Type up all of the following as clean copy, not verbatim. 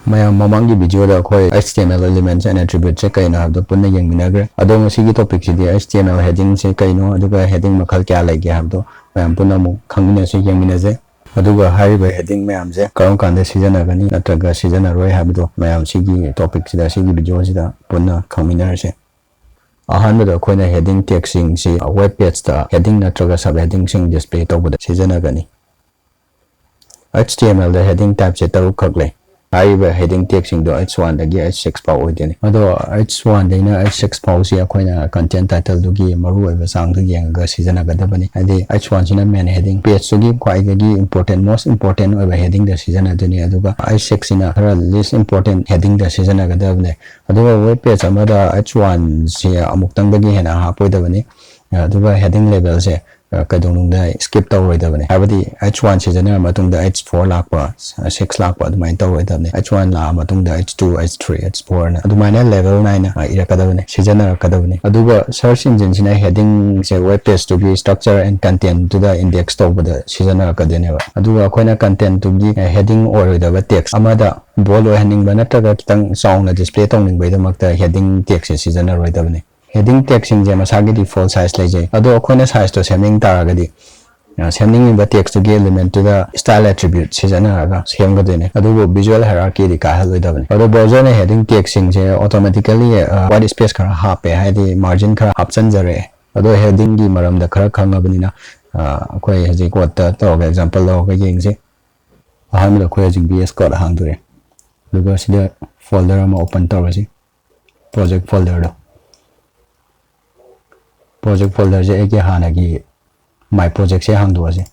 mayam mamangi video da khoi HTML elements and attributes se kaino habdo punna yengminagre ado ngasi gi topic si HTML heading se kaino aduga heading makhal kya lege habdo mayam punna mu khangmina se yengminaje aduga hariba heading mayam je karon kande season gani natraga season roi habdo mayam sigi topic sida sigi video sida punna khangmina se ahanbada khoina heading text sing si web page ta heading natraga sub heading sing display tawbada season gani HTML da heading type se taru khaklei hariba heading text sing do h1 dagi h6 paw oideni ado h1 daina h6 paw si akoina content title dugi maru oiba sang du yenga season agadabani adi h1 sina main heading page sugi kwai dagi important most important oiba heading da season aduni aduga h6 sina hara least important heading da season agadabani aduga web page amada h1 si amuktang dagi hena hapoidabani aduga heading level se kadungda skip tawroidabani habadi h1 season matungda h4 lakpa 6 lakpa adumain tawroidabani h1 la matungda h2 h3 h4 adumaina level 9 irakadabani season rakadabani aduga search engine sina heading se web page to be structure and content to the index tawbada season rakadene aduga akoina content to be heading orodaba text amada bold oihaning banatraga kitang sound display tawning baidamakta heading text season roidabani heading text sing je masagi default size leje ado akoina size to semning taragadi semning in the text to get element to the style attribute season aga semgadene ado visual hierarchy di ka halodabani ado browser ne heading text sing je automatically white space khara hape haidi margin khara option jare ado heading gi maram da khara khangabani na akoi haji quote to example lo ga yengse ahamda khoi haji VScode hangdure lugo sida folder ama open tawasi project folder do project folder je eke hanagi my project se hangdo ase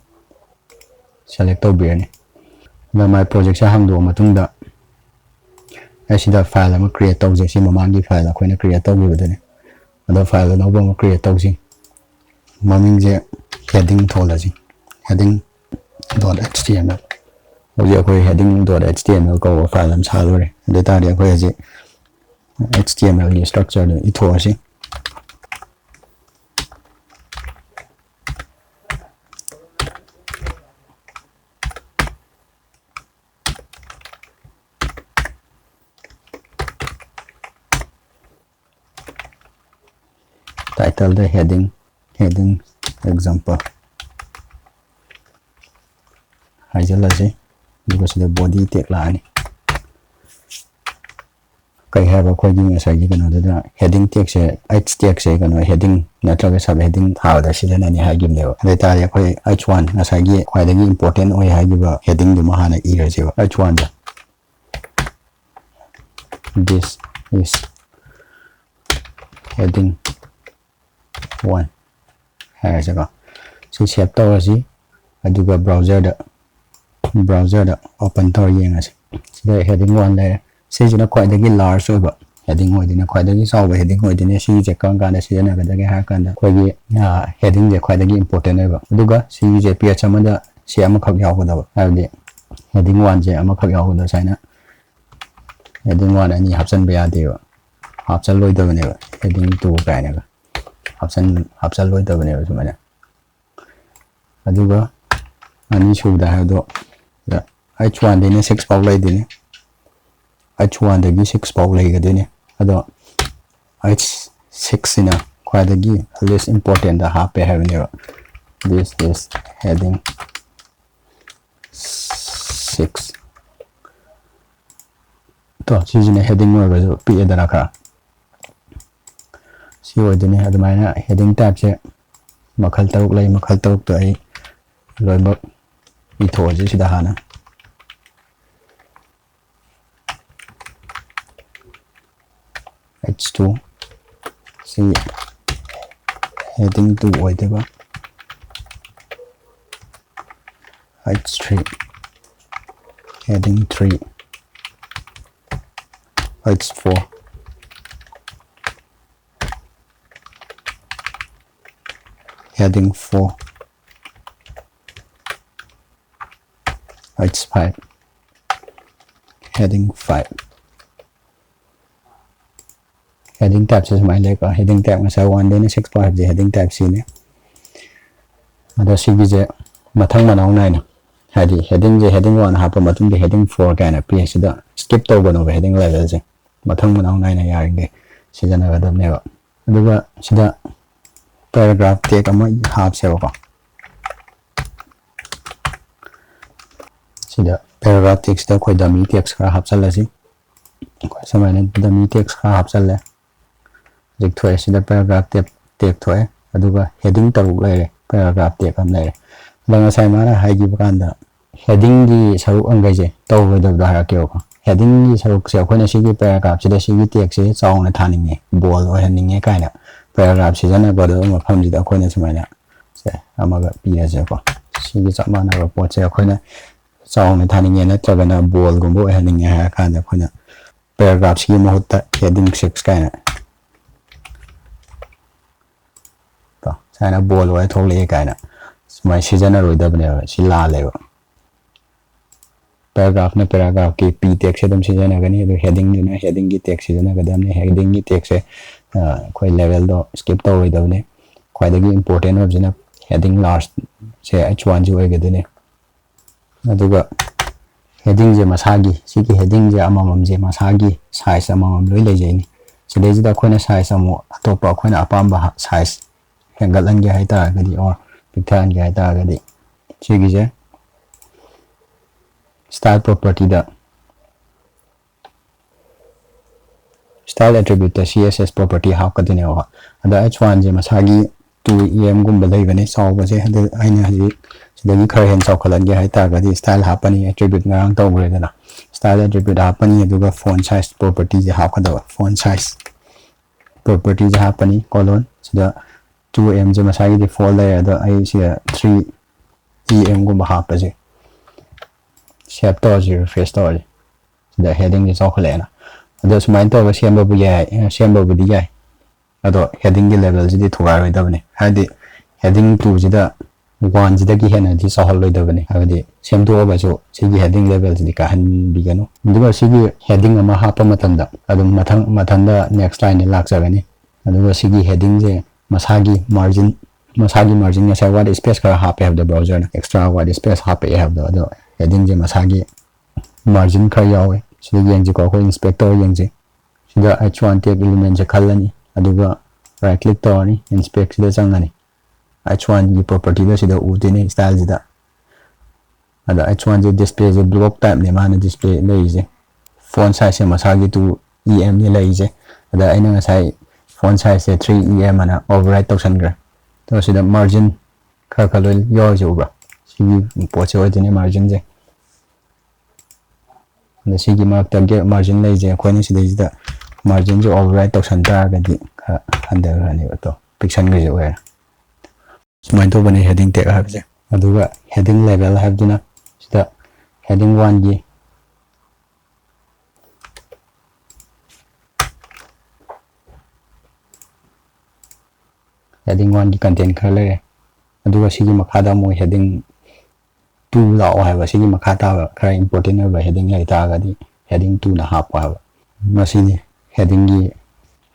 select tawbirani na my project se hangdo matungda asida file ama create tawje si mamangi file akoina create tawbidane ado file no ba create tawsi maming je heading tholasi heading.html oje akoi heading.html ko file am salore data ri akoi je html ni structure ni ithoasi title the heading example hajalaje because the body take lani kai have ko gi ngasagi kana da heading text h text kana heading natraga sub heading how da season ani hagim lewa data ya koi h1 ngasagi khwaidagi important oi hagiba heading du mahana iraje h1 da this is heading 1 hai jaga si chep tawasi aduga browser da open taw yengase sida heading 1 le sijina khwaidagi large oiba heading oidina khwaidagi sawba heading oidine si je kanga si na gadage ha kanda khoigi heading je khwaidagi important oiba aduga si je page amada si amakhak yawgada habdi heading 1 je amakhak yawgada saina heading 1 ani hapsan ba yadeba hapsan loidabane heading 2 kaina hapsan loidabane sumana aduga ani suda hado h1 dine 6 paw laidine h1 dagi 6 paw laigadine ado h6 ina khwadagi least important da hape havene this is heading 6 to sijine heading wa ga pi edana ka si oidine admaina heading type se makhal taruk lai makhal taruk to ai loibak ithoji sida hana h2 si heading 2 oideba h3 heading 3 h4 heading 4 h5 heading 5 heading type is my like heading type ngasai 1 dene 6.5 je heading type si ne ada si je mathang manau nai na hadi heading je heading 1 hapa matung de heading 4 kaina pi sida skip tawgano heading level je mathang manau naina yaringe sijana gadam neba aduga sida paragraph take ama half se ba sida paragraph text da khoi dummy text khara hapsalasi khoi samaina dummy text khara hapsalle rik thoe sida paragraph take thoe aduga heading taruk lere paragraph take am lere langa sai mara haigi bakanda heading gi saruk angaje tawroda da harakyo heading gi saruk se khoi na sigi paragraph sida sigi text se chawna thaninge bol oi haninge kaina paragraph sijana godo ma phamji da khoi na samaina se amaga pia je ko sigi chamana ba pot se khoi na chawna thaninge na chagana bol gumbo oi haninge ha kana khoi na paragraph sigi mahutta heading 6 kaina to saina bol oi thole kaina mai sijana roi da bane si la le paragraph na paragraph ke p text sedam sijana gani do heading na heading ki text sijana gadam ne heading ki text se koi level do skip to roi da bane koi da gi important of jina heading last se h1 ji oi gadane aduga heading je masagi sigi heading je amamam je masagi size amamam loi le je ni sidai ji da khoi na size amu atopa khoi na apamba size hengalan ge haita gadi or picture ge haita gadi sigi je style property da style attribute da css property how kadine wa ada h1 je masagi 2em gum balai bane saw ba je hada aina haji sidagi khar hen saw khalan ge haita gadi style hapani attribute ngang taw gre dana style attribute hapani aduga font size property je hakada font size property je hapani colon sida 2em je masagi de folder ada ai sia 3em gum hapa je shape to je refresh to je sida heading je saw khalena ado sumain to ga semba bu yai semba bu di yai ado heading ge level ji thoga roi da bane hadi heading 2 ji da 1 ji da gi hena ji sahal loi da bane hadi sem to ba so sigi heading level ji ka han bi gano duga sigi heading ama hapa matanda adum mathang da next line lak jagani aduga sigi heading je masagi margin ya sai word space ka hape have the browser na extra word space hape have the ado heading je masagi margin ka yawe sigi yang ji ko inspector yang je sida h1 tag element je khalani aduga right click to ni inspect sida changani h1 gi property da sida udini style sida ada h1 je display je block type ne mana display lei je font size masagi to em ni lei je ada aina ngasai font size 3em ana override to sangra to sida margin khalol yo je ubra sigi poche odini margin je na sigi mark tag margin lei je khoi ni sida margin jo override to santa gadi under rani to pixel ge je wa sumain to bane heading tag have je aduga heading level have dina sida heading 1 gi heading 1 gi content khale aduga sigi makhada mo heading 2 la o have sigi makhata khara important ba heading lai ta gadi heading 2 na hap wa masini heading gi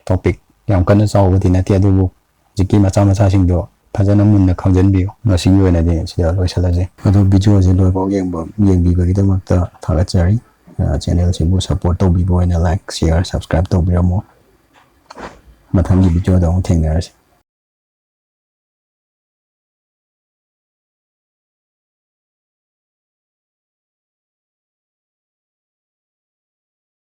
topic yam kana saw ba dina ti adu jiki macha sing do phajana munna khangjan bi masigi wena de sida loi sala je adu video je loi ba yeng bi ba gi damak ta thaga chari channel se bu support to bi bo na like share subscribe to bi mo mathang gi video da ong theng na